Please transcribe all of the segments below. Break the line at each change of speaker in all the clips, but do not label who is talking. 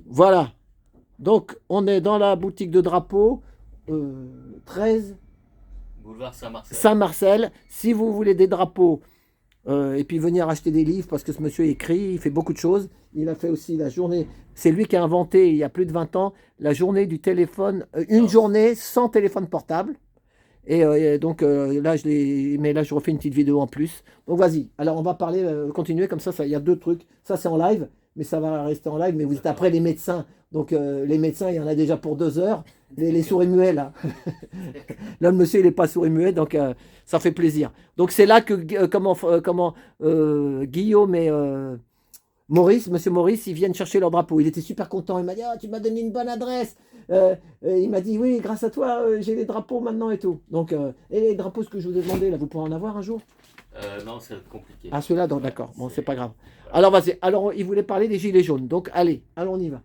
Voilà. Donc, on est dans la boutique de drapeaux, 13
Boulevard Saint-Marcel.
Saint-Marcel. Si vous voulez des drapeaux, et puis venir acheter des livres, parce que ce monsieur écrit, il fait beaucoup de choses. Il a fait aussi la journée, c'est lui qui a inventé, il y a plus de 20 ans, la journée du téléphone, une
Alors,
journée sans téléphone portable. Et donc là, mais là, je refais une petite vidéo en plus. Donc vas-y. Alors on va parler, continuer comme ça. Il y a deux trucs. Ça, c'est en live, mais ça va rester en live. Mais vous êtes
d'accord.
après les médecins. Donc les médecins, il y en a déjà pour 2 heures. Les souris muets là. Là, le monsieur, il n'est pas souris muet, donc ça fait plaisir. Donc c'est là que Guillaume et Maurice, monsieur Maurice, ils viennent chercher leur drapeau. Il était super content. Il m'a dit, ah, tu m'as donné une bonne adresse. Il m'a dit, oui, grâce à toi, j'ai les drapeaux maintenant et tout. Donc, et les drapeaux, ce que je vous ai demandé, là, vous pourrez en avoir un jour?
Non, ça va être compliqué.
Ah, ceux-là, donc,
Ouais,
d'accord. Bon, c'est pas grave.
voilà.
Alors, vas-y. Alors, il voulait parler des gilets jaunes. Donc, allez, on y va.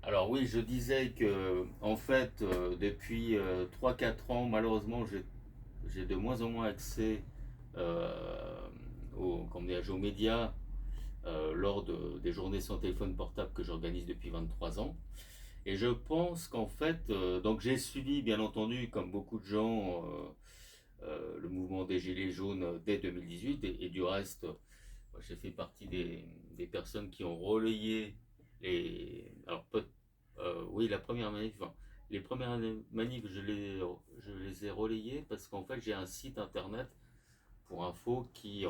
Alors oui, je disais que en fait, depuis 3-4 ans, malheureusement, j'ai de moins en moins accès comment dirais-je, aux médias lors des journées sans téléphone portable que j'organise depuis 23 ans. Et je pense qu'en fait, donc j'ai suivi bien entendu, comme beaucoup de gens, le mouvement des Gilets jaunes dès 2018 et du reste, moi, j'ai fait partie des personnes qui ont relayé alors oui, la première manif, enfin, les premières manifs, je les ai relayées parce qu'en fait, j'ai un site internet pour info qui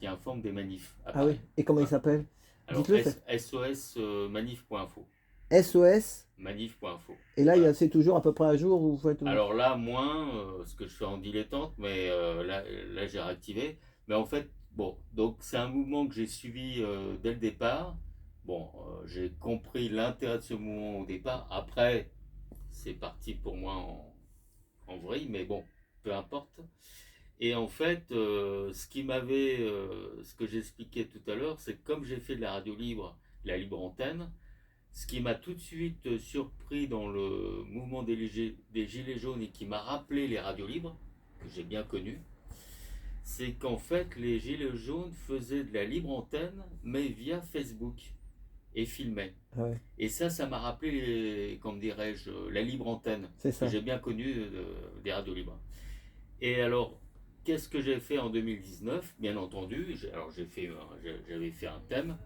informe des manifs à
Ah oui.
Paris.
Et comment il
Voilà.
s'appelle?
Alors,
Dites-le, c'est
SOS manif.info.
SOS.
Manif.info.
Et là,
Voilà.
c'est toujours à peu près à jour où vous faites.
Alors là, moins, ce que je fais en dilettante, mais là j'ai réactivé. Mais en fait, bon, donc c'est un mouvement que j'ai suivi dès le départ. Bon, j'ai compris l'intérêt de ce mouvement au départ. Après, c'est parti pour moi en vrille, mais bon, peu importe. Et en fait, ce que j'expliquais tout à l'heure, c'est que comme j'ai fait de la radio libre, la libre antenne, ce qui m'a tout de suite surpris dans le mouvement des Gilets jaunes et qui m'a rappelé les radios libres, que j'ai bien connues, c'est qu'en fait les Gilets jaunes faisaient de la libre antenne, mais via Facebook, et filmaient.
Ah ouais,
Et ça m'a rappelé, comme dirais-je, la libre antenne,
c'est
que
ça.
j'ai bien connue des radios libres. Et alors, qu'est-ce que j'ai fait en 2019? Bien entendu, j'avais fait un thème,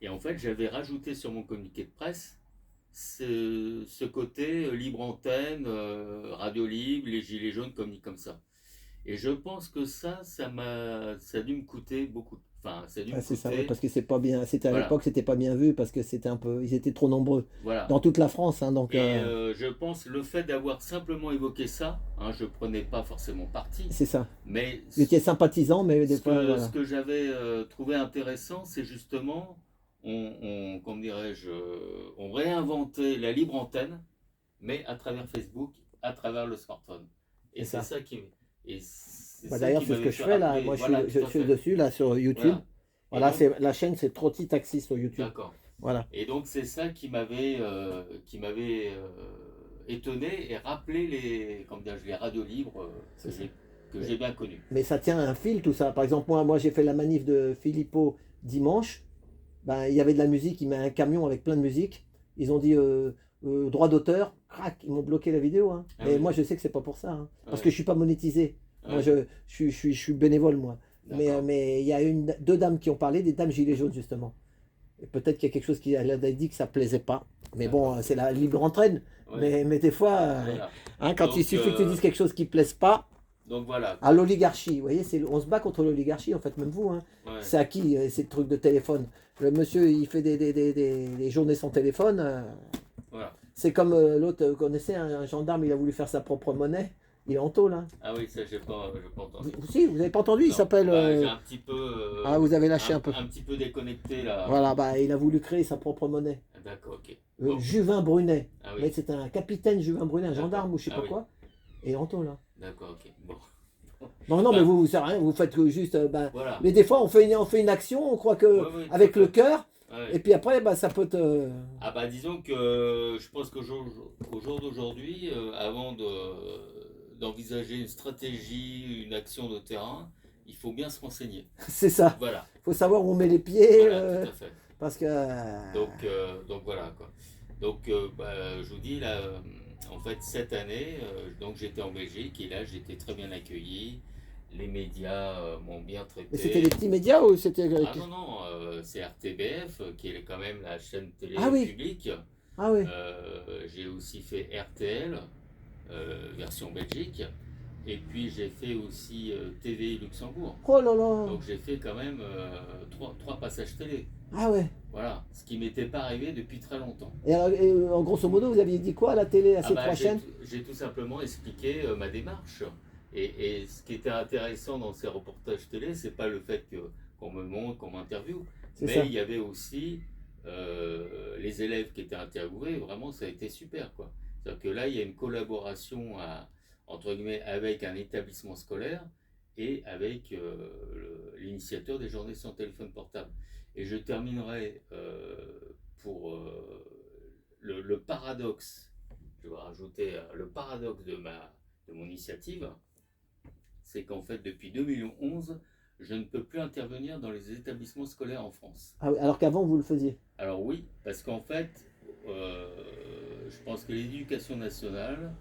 et en fait, j'avais rajouté sur mon communiqué de presse ce côté libre antenne, radio libre, les gilets jaunes comme ça. Et je pense que ça a dû me coûter beaucoup. Enfin, ça a dû
Ah,
me
c'est ça, ouais,
coûter.
parce que c'est pas bien. C'était à
Voilà,
l'époque, c'était pas bien vu parce que c'était un peu, ils étaient trop nombreux
voilà.
dans toute la France, hein, donc
Et je pense le fait d'avoir simplement évoqué ça, hein, je prenais pas forcément parti,
c'est ça.
mais
Ils étaient sympathisants, mais des fois,
ce
voilà.
que j'avais trouvé intéressant, c'est justement, comment dirais-je, on réinventait la libre antenne, mais à travers Facebook, à travers le smartphone. Et
C'est
c'est
ça.
ça qui, et c'est
Bah,
ça
d'ailleurs,
qui
c'est ce
m'avait
que je
fait
fais là.
rappeler.
Moi,
Voilà,
je
tout à
suis
fait.
dessus là sur YouTube.
Voilà. Et
Voilà,
donc,
c'est la chaîne, c'est Trotti Taxi sur YouTube.
d'accord.
Voilà.
Et donc c'est ça qui m'avait étonné et rappelé comme dirais-je, les radios libres
C'est ça.
que
Mais,
j'ai bien connues.
mais ça tient à un fil tout ça. Par exemple, moi, j'ai fait la manif de Filippo dimanche. Ben, il y avait de la musique. Il met un camion avec plein de musique. Ils ont dit droit d'auteur. Crac, ils m'ont bloqué la vidéo, hein.
Ah
Mais
oui,
moi, je sais que c'est pas pour ça, hein, parce que
ouais,
je suis pas monétisé. Moi,
ouais,
je suis bénévole, moi.
d'accord.
Mais il y a deux dames qui ont parlé, des dames gilets jaunes, justement. Et peut-être qu'il y a quelque chose qui elle a dit que ça plaisait pas. Mais bon,
D'accord.
c'est la libre entraîne.
Ouais,
Mais des fois,
voilà.
hein, quand il
Donc,
suffit que tu dises quelque chose qui ne plaise pas
donc voilà
à
quoi.
l'oligarchie, vous voyez, on se bat contre l'oligarchie, en fait, même vous. Hein.
Ouais,
C'est à qui ces trucs de téléphone? Le monsieur, il fait des journées sans téléphone.
voilà.
C'est comme l'autre, vous connaissez, un gendarme, il a voulu faire sa propre monnaie. Il est en tôle. Hein.
Ah oui, ça j'ai pas entendu.
Si, vous n'avez pas entendu, il
Non,
s'appelle.
bah j'ai un petit peu,
Ah, vous avez lâché un peu.
un petit peu déconnecté là.
Voilà, bah, il a voulu créer sa propre monnaie.
D'accord, ok. Bon,
Juvin Brunet.
ah
Mais
oui,
c'est un capitaine Juvin Brunet, un
d'accord.
gendarme ou je sais
Ah
pas
oui,
quoi. Et en tôle. Hein.
d'accord, ok. Bon.
Non, non, mais
Bah,
vous, vous servez à rien, vous faites que juste. Ben,
voilà.
mais des fois, on fait une action, on croit que
Oui, oui, tout à
avec le
fait.
cœur, et
Ouais.
puis après, bah, ça peut te.
Ah bah disons que je pense qu'au jour d'aujourd'hui, avant d'envisager une stratégie, une action de terrain, il faut bien se renseigner.
C'est ça.
Voilà,
Il faut savoir où on met les pieds.
voilà, tout à fait.
Parce que...
Donc voilà quoi. Donc je vous dis là, en fait cette année, donc j'étais en Belgique et là j'étais très bien accueilli. Les médias m'ont bien
Mais c'était les
traité.
petits médias ou c'était...
Ah non, non, c'est RTBF qui est quand même la chaîne
Ah
télé
oui,
publique.
ah oui.
J'ai aussi fait RTL, version Belgique. Et puis j'ai fait aussi TV Luxembourg.
Oh là là.
Donc j'ai fait quand même trois passages télé.
Ah ouais.
Voilà, ce qui m'était pas arrivé depuis très longtemps.
Et, en grosso modo, vous aviez dit quoi à la télé, à
Ah
ces
bah,
trois chaînes?
j'ai tout simplement expliqué ma démarche. Et ce qui était intéressant dans ces reportages télé, c'est pas le fait qu'on me montre, qu'on m'interviewe,
C'est
mais
ça.
il y avait aussi les élèves qui étaient interviewés. Et vraiment, ça a été super, quoi. C'est-à-dire que là, il y a une collaboration entre guillemets avec un établissement scolaire et avec l'initiateur des journées sans téléphone portable. Et je terminerai pour le paradoxe. Je vais rajouter le paradoxe de mon initiative, c'est qu'en fait, depuis 2011, je ne peux plus intervenir dans les établissements scolaires en France.
Ah oui, alors qu'avant, vous le faisiez.
Alors oui, parce qu'en fait, euh, je pense que l'éducation nationale,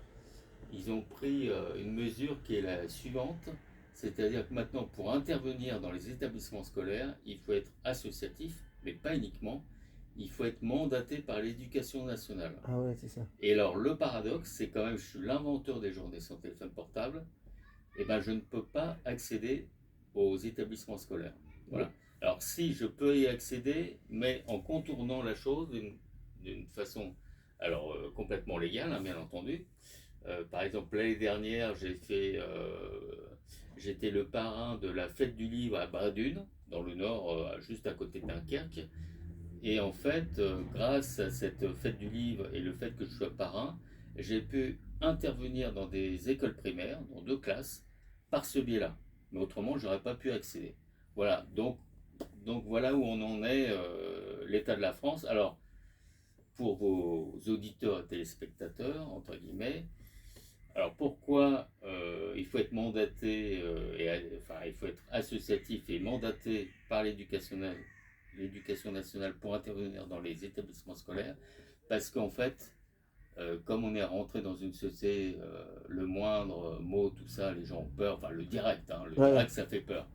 ils ont pris une mesure qui est la suivante, c'est-à-dire que maintenant, pour intervenir dans les établissements scolaires, il faut être associatif, mais pas uniquement, il faut être mandaté par l'éducation nationale.
Ah ouais, c'est ça.
Et alors, le paradoxe, c'est quand même, je suis l'inventeur des journées sans téléphone portable, et ben je ne peux pas accéder aux établissements scolaires. Voilà. Alors, si je peux y accéder, mais en contournant la chose d'une façon, alors complètement légale, hein, bien entendu. Par exemple, l'année dernière, j'étais le parrain de la fête du livre à Bradune, dans le nord, juste à côté de Dunkerque. Et en fait, grâce à cette fête du livre et le fait que je sois parrain, j'ai pu intervenir dans des écoles primaires, dans 2 classes, par ce biais-là. Mais autrement, je n'aurais pas pu accéder. Voilà, donc voilà où on en est, l'état de la France. Alors, pour vos auditeurs et téléspectateurs, entre guillemets, alors pourquoi il faut être mandaté, enfin il faut être associatif et mandaté par l'éducation nationale pour intervenir dans les établissements scolaires? Parce qu'en fait, comme on est rentré dans une société, le moindre mot, tout ça, les gens ont peur, enfin le direct, hein, le
Ouais,
direct ça fait peur.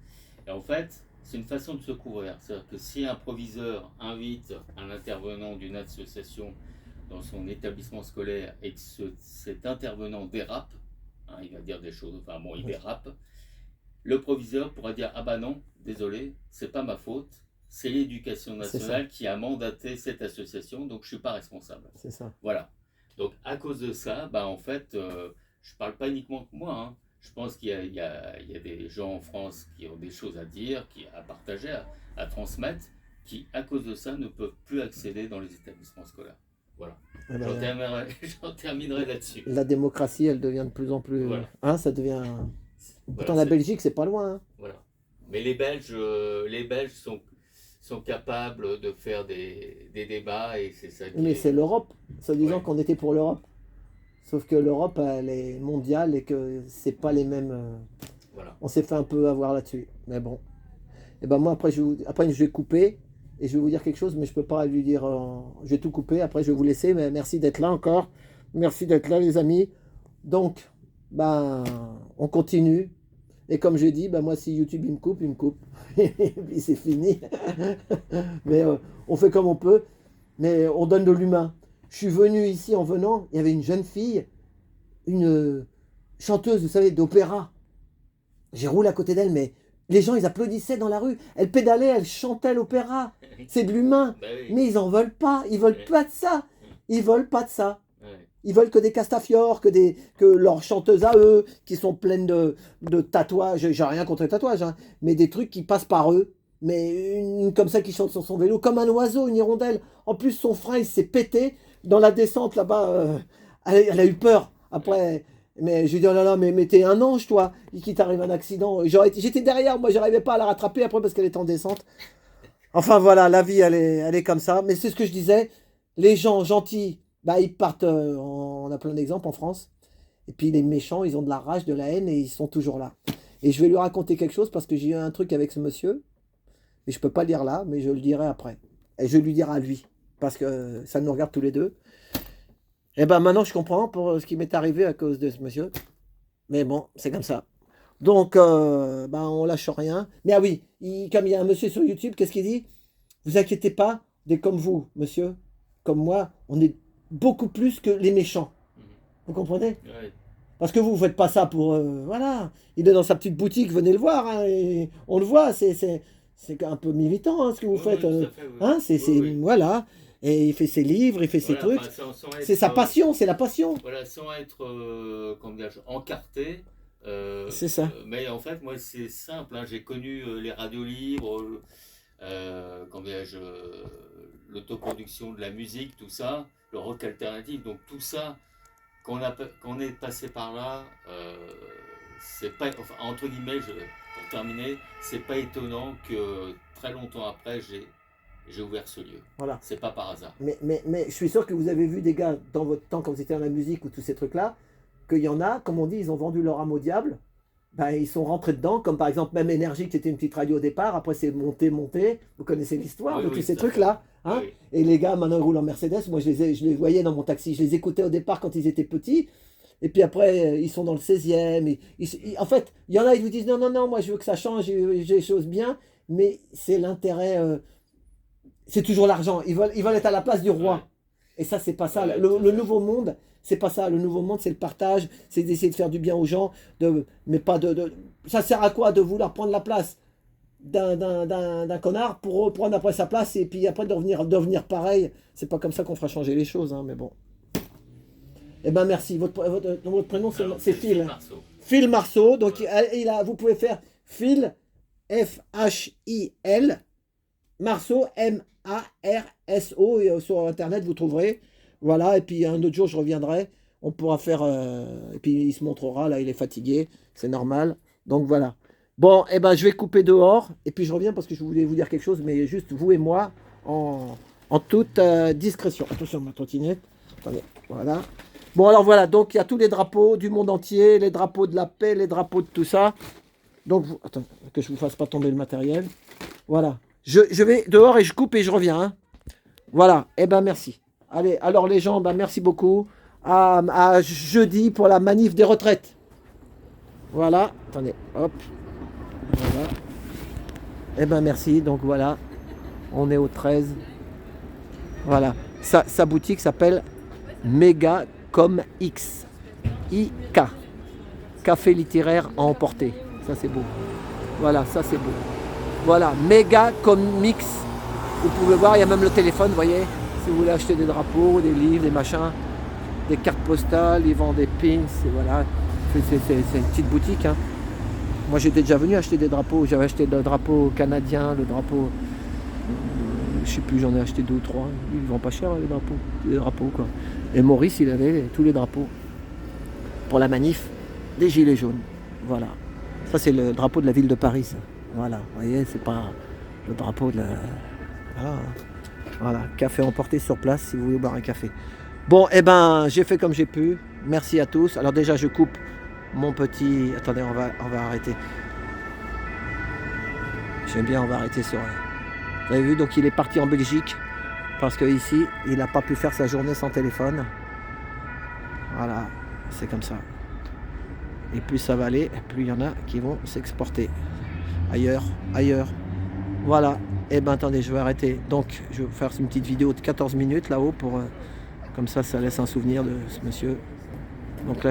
Et en fait, c'est une façon de se couvrir. C'est-à-dire que si un proviseur invite un intervenant d'une association dans son établissement scolaire et que cet intervenant dérape, hein, il va dire des choses, enfin bon, il dérape, le proviseur pourra dire ah bah non, désolé, c'est pas ma faute, c'est l'éducation
c'est ça.
nationale qui a mandaté cette association, donc je suis pas responsable.
C'est ça.
Voilà. Donc à cause de ça, bah en fait, je parle pas uniquement que moi, hein. Je pense qu'il y a des gens en France qui ont des choses à dire, à partager, à transmettre, qui à cause de ça ne peuvent plus accéder dans les établissements scolaires. Voilà.
Eh ben,
J'en terminerai là-dessus.
la démocratie, elle devient de plus en plus...
Voilà.
Hein, ça devient... Pourtant,
Voilà,
la Belgique, c'est pas loin. Hein.
voilà. Mais les Belges sont capables de faire des débats et c'est ça qui
Mais c'est
est.
l'Europe. Soi-disant
Ouais,
qu'on était pour l'Europe. Sauf que l'Europe, elle est mondiale et que c'est pas les mêmes...
voilà.
On s'est fait un peu avoir là-dessus. Mais bon. Et ben moi, après, je vais couper et je vais vous dire quelque chose, mais je peux pas lui dire... Je vais tout couper. Après, je vais vous laisser. Mais merci d'être là encore. Merci d'être là, les amis. Donc, ben, on continue. Et comme je dis, ben moi, si YouTube, il me coupe, il me coupe. Et puis, c'est fini. Mais on fait comme on peut. Mais on donne de l'humain. Je suis venu ici en venant, il y avait une jeune fille, une chanteuse, vous savez, d'opéra. J'ai roulé à côté d'elle, mais les gens, ils applaudissaient dans la rue. Elle pédalait, elle chantait l'opéra. C'est de l'humain.
Bah oui.
Mais ils en veulent pas. Ils veulent
Ouais.
pas de ça. Ils veulent pas de ça.
Ouais.
Ils veulent que des Castafiore, que leurs chanteuses à eux, qui sont pleines de tatouages. J'ai rien contre les tatouages, hein, mais des trucs qui passent par eux. Mais une comme ça qui chante sur son vélo, comme un oiseau, une hirondelle. En plus, son frein, il s'est pété. Dans la descente, là-bas, elle a eu peur. Après, mais je lui ai dit, oh là là, mais t'es un ange, toi, qu'il t'arrive un accident. J'étais derrière, moi, j'arrivais pas à la rattraper après parce qu'elle était en descente. Enfin, voilà, la vie, elle est comme ça. Mais c'est ce que je disais. Les gens gentils, bah, ils partent, on a plein d'exemples en France. Et puis les méchants, ils ont de la rage, de la haine et ils sont toujours là. Et je vais lui raconter quelque chose parce que j'ai eu un truc avec ce monsieur. Et je peux pas le dire là, mais je le dirai après. Et je lui dirai à lui, parce que ça nous regarde tous les deux. Et ben maintenant, je comprends pour ce qui m'est arrivé à cause de ce monsieur. Mais bon, c'est comme ça. Donc, ben, on lâche rien. Mais ah oui, comme il y a un monsieur sur YouTube, qu'est-ce qu'il dit? Vous inquiétez pas, des comme vous, monsieur, comme moi, on est beaucoup plus que les méchants. Vous comprenez?
Ouais.
Parce que vous ne faites pas ça pour... voilà, il est dans sa petite boutique, venez le voir. Hein, et on le voit, c'est un peu militant hein, ce que vous
Oui,
faites.
oui, tout à fait, oui.
Hein,
Oui.
voilà. Et il fait ses livres, il fait ses
Voilà,
trucs.
enfin, sans
C'est
être,
sa passion, c'est la passion.
voilà, sans être comment dirais-je, encarté.
C'est ça.
Mais en fait, moi, c'est simple. Hein, j'ai connu les radios libres, comment dirais-je, l'autoproduction de la musique, tout ça, le rock alternatif. Donc tout ça, qu'on est passé par là, c'est pas, enfin, entre guillemets, pour terminer, c'est pas étonnant que très longtemps après, j'ai ouvert ce lieu.
Voilà.
C'est pas par hasard.
Mais je suis sûr que vous avez vu des gars dans votre temps, quand vous étiez dans la musique ou tous ces trucs-là, qu'il y en a, comme on dit, ils ont vendu leur âme au diable. Ben, ils sont rentrés dedans, comme par exemple même Énergie, qui était une petite radio au départ, après c'est monté. Vous connaissez l'histoire
Oui,
de
oui,
tous ces
tout à
trucs-là. Hein?
Oui.
Et les gars, maintenant, ils roulent en Mercedes. Moi, je les voyais dans mon taxi. Je les écoutais au départ quand ils étaient petits. Et puis après, ils sont dans le 16e. En fait, il y en a, ils vous disent, non, non, non, moi, je veux que ça change, j'ai les choses bien. Mais c'est l'intérêt... c'est toujours l'argent. Ils veulent être à la place du roi.
Ouais.
Et ça, c'est pas ça.
Ouais,
Le nouveau monde, c'est pas ça. Le nouveau monde, c'est le partage. C'est d'essayer de faire du bien aux gens. Mais pas ça sert à quoi de vouloir prendre la place d'un connard pour reprendre après sa place et puis après devenir pareil? C'est pas comme ça qu'on fera changer les choses. Hein, mais bon. Eh ben merci. Votre prénom,
Alors,
c'est Phil.
Marceau.
Phil Marceau. Donc, vous pouvez faire Phil, F-H-I-L, Marceau, M-A-R-S-O. Et sur Internet, vous trouverez. Voilà. Et puis, un autre jour, je reviendrai. On pourra faire... et puis, il se montrera. Là, il est fatigué. C'est normal. Donc, voilà. Bon, eh ben, je vais couper dehors. Et puis, je reviens parce que je voulais vous dire quelque chose. Mais juste, vous et moi, en toute discrétion. Attention, ma trottinette. Attendez. Voilà. Bon, alors voilà, donc il y a tous les drapeaux du monde entier, les drapeaux de la paix, les drapeaux de tout ça. Donc, attends, que je ne vous fasse pas tomber le matériel. Voilà. Je vais dehors et je coupe et je reviens. Hein. Voilà, eh ben merci. Allez, alors les gens, ben, merci beaucoup. À jeudi pour la manif des retraites. Voilà, attendez, hop. Voilà. Eh ben merci, donc voilà. On est au 13. Voilà. Sa boutique s'appelle Méga Comme X, I-K, café littéraire à emporter. Ça c'est beau. Voilà, ça c'est beau. Voilà, Méga Comme Mix. Vous pouvez voir, il y a même le téléphone, vous voyez. Si vous voulez acheter des drapeaux, des livres, des machins, des cartes postales, ils vendent des pins, et voilà. C'est une petite boutique. Hein. Moi j'étais déjà venu acheter des drapeaux. J'avais acheté le drapeau canadien, le drapeau. Je sais plus, j'en ai acheté 2 ou 3. Ils vendent pas cher les drapeaux quoi. Et Maurice, il avait tous les drapeaux pour la manif des Gilets jaunes. Voilà. Ça, c'est le drapeau de la ville de Paris. Ça. Voilà. Vous voyez, c'est pas le drapeau de la... Voilà. Voilà. Café emporté sur place si vous voulez boire un café. Bon, eh ben, j'ai fait comme j'ai pu. Merci à tous. Alors déjà, je coupe mon petit... Attendez, on va arrêter. J'aime bien, on va arrêter sur... Vous avez vu, donc il est parti en Belgique. Parce qu'ici, il n'a pas pu faire sa journée sans téléphone. Voilà, c'est comme ça. Et plus ça va aller, plus il y en a qui vont s'exporter. Ailleurs. Voilà. Et ben attendez, je vais arrêter. Donc, je vais faire une petite vidéo de 14 minutes là-haut pour... comme ça laisse un souvenir de ce monsieur. Donc là,